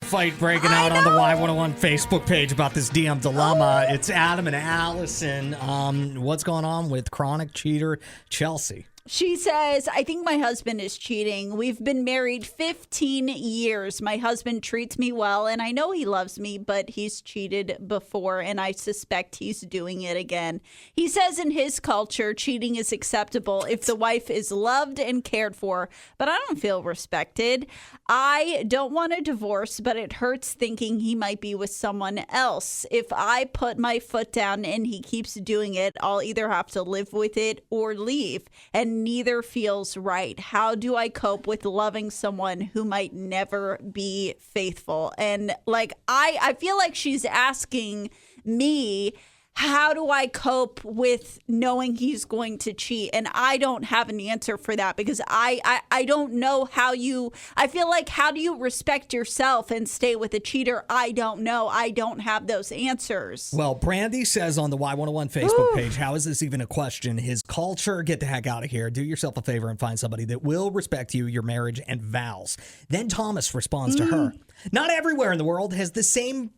fight breaking out on the Y101 Facebook page about this DM dilemma. Oh. It's Adam and Allison. What's going on with chronic cheater Chelsea? She says, I think my husband is cheating. We've been married 15 years. My husband treats me well, and I know he loves me, but he's cheated before, and I suspect he's doing it again. He says in his culture, cheating is acceptable if the wife is loved and cared for, but I don't feel respected. I don't want a divorce, but it hurts thinking he might be with someone else. If I put my foot down and he keeps doing it, I'll either have to live with it or leave. And neither feels right. How do I cope with loving someone who might never be faithful? And I feel like she's asking me, how do I cope with knowing he's going to cheat? And I don't have an answer for that because I don't know I feel like, how do you respect yourself and stay with a cheater? I don't know. I don't have those answers. Well, Brandy says on the Y101 Facebook page, how is this even a question? His culture, get the heck out of here. Do yourself a favor and find somebody that will respect you, your marriage, and vows. Then Thomas responds to her. Not everywhere in the world has the same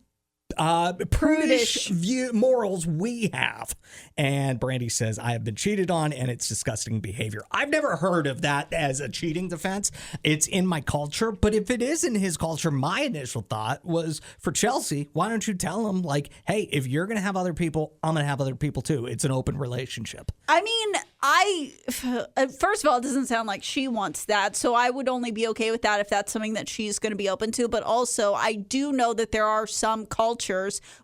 prudish morals we have. And Brandy says, I have been cheated on and it's disgusting behavior. I've never heard of that as a cheating defense. It's in my culture, but if it is in his culture, my initial thought was for Chelsea, why don't you tell him, like, hey, if you're going to have other people, I'm going to have other people too. It's an open relationship. I mean, first of all, it doesn't sound like she wants that. So I would only be okay with that if that's something that she's going to be open to. But also, I do know that there are some cultures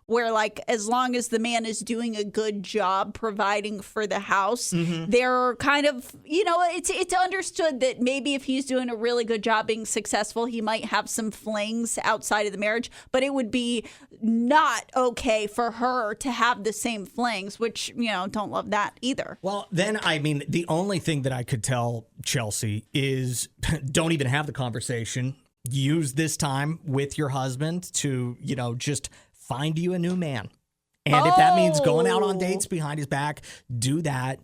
where, like, as long as the man is doing a good job providing for the house, they're kind of, it's understood that maybe if he's doing a really good job being successful, he might have some flings outside of the marriage. But it would be not okay for her to have the same flings, which, don't love that either. Well, then, I mean, the only thing that I could tell Chelsea is don't even have the conversation. Use this time with your husband to, just find you a new man. And if that means going out on dates behind his back, do that.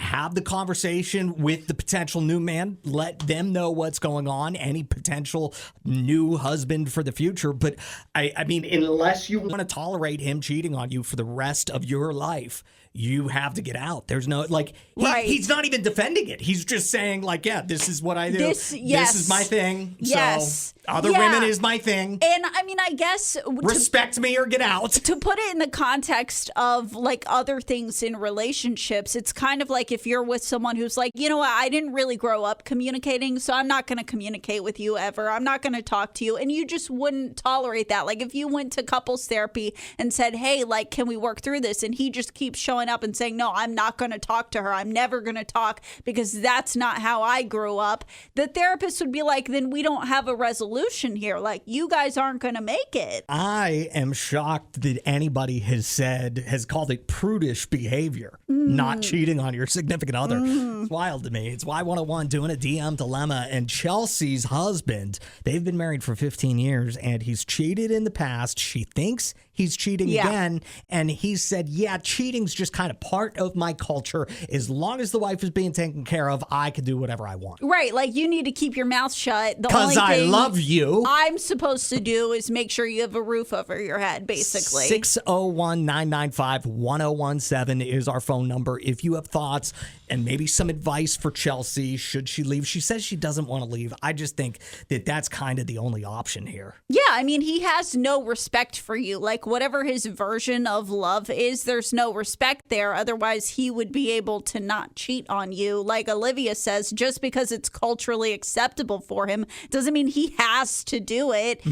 Have the conversation with the potential new man. Let them know what's going on, any potential new husband for the future. But, I mean, unless you want to tolerate him cheating on you for the rest of your life, you have to get out. There's no, he's not even defending it. He's just saying, yeah, this is what I do. This is my thing. Yes. So other women is my thing. And, I mean, I guess... Respect me or get out. To put it in the context of, other things in relationships, it's kind of like if you're with someone who's like, you know what, I didn't really grow up communicating, so I'm not going to communicate with you ever. I'm not going to talk to you. And you just wouldn't tolerate that. Like, if you went to couples therapy and said, hey, can we work through this? And he just keeps showing up and saying, no, I'm not going to talk to her. I'm never going to talk because that's not how I grew up. The therapist would be like, then we don't have a resolution here. Like, you guys aren't going to make it. I am shocked that anybody has called it prudish behavior, not cheating on your significant other. It's wild to me. It's Y101 doing a DM dilemma. And Chelsea's husband, they've been married for 15 years and he's cheated in the past. She thinks he's cheating again. And he said, yeah, cheating's just kind of part of my culture. As long as the wife is being taken care of, I can do whatever I want. Right. Like, you need to keep your mouth shut. Because I love you. I'm supposed to do is make sure you have a roof over your head, basically. 601-995-1017 is our phone number. If you have thoughts and maybe some advice for Chelsea, should she leave? She says she doesn't want to leave. I just think that that's kind of the only option here. Yeah, I mean, he has no respect for you. Like, whatever his version of love is, there's no respect there. Otherwise, he would be able to not cheat on you. Like Olivia says, just because it's culturally acceptable for him doesn't mean he has to do it.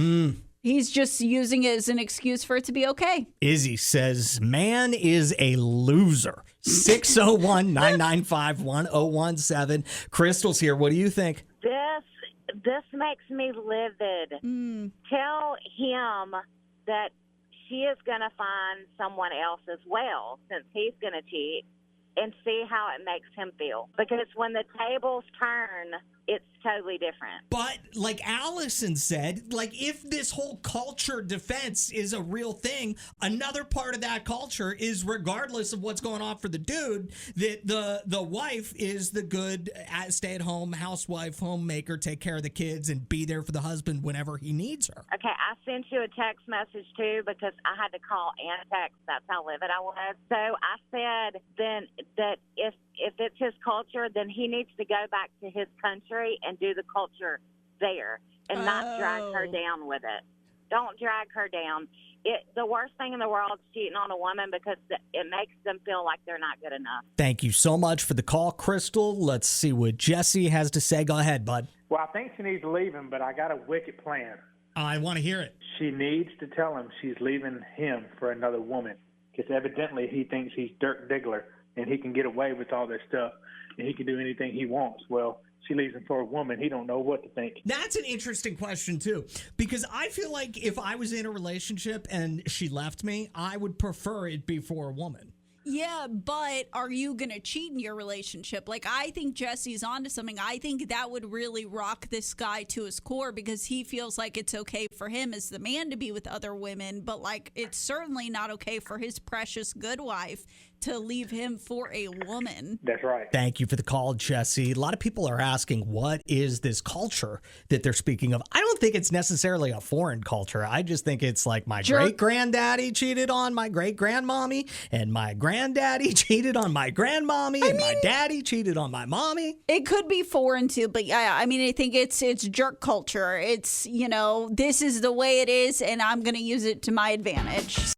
He's just using it as an excuse for it to be okay. Izzy says, man is a loser. 601-995-1017. Crystal's here. What do you think? This makes me livid. Tell him that she is going to find someone else as well, since he's going to cheat, and see how it makes him feel. Because when the tables turn it's totally different. But like Allison said, like if this whole culture defense is a real thing, another part of that culture is regardless of what's going on for the dude, that the wife is the good stay-at-home housewife, homemaker, take care of the kids and be there for the husband whenever he needs her. Okay, I sent you a text message too because I had to call and text. That's how livid I was. So I said then that if it's his culture, then he needs to go back to his country and do the culture there and not drag her down with it. Don't drag her down. The worst thing in the world is cheating on a woman because it makes them feel like they're not good enough. Thank you so much for the call, Crystal. Let's see what Jesse has to say. Go ahead, bud. Well, I think she needs to leave him, but I got a wicked plan. I want to hear it. She needs to tell him she's leaving him for another woman because evidently he thinks he's Dirk Diggler and he can get away with all this stuff and he can do anything he wants. Well, she leaves him for a woman. He don't know what to think. That's an interesting question, too, because I feel like if I was in a relationship and she left me, I would prefer it be for a woman. Yeah, but are you going to cheat in your relationship? Like, I think Jesse's onto something. I think that would really rock this guy to his core because he feels like it's okay for him as the man to be with other women, but, like, it's certainly not okay for his precious good wife to leave him for a woman. That's right. Thank you for the call, Jesse. A lot of people are asking, what is this culture that they're speaking of? I don't think it's necessarily a foreign culture. I just think it's like my great-granddaddy cheated on my great-grandmommy, and my granddaddy cheated on my grandmommy, and my daddy cheated on my mommy. It could be foreign, too, but yeah, I mean, I think it's jerk culture. It's, this is the way it is, and I'm going to use it to my advantage.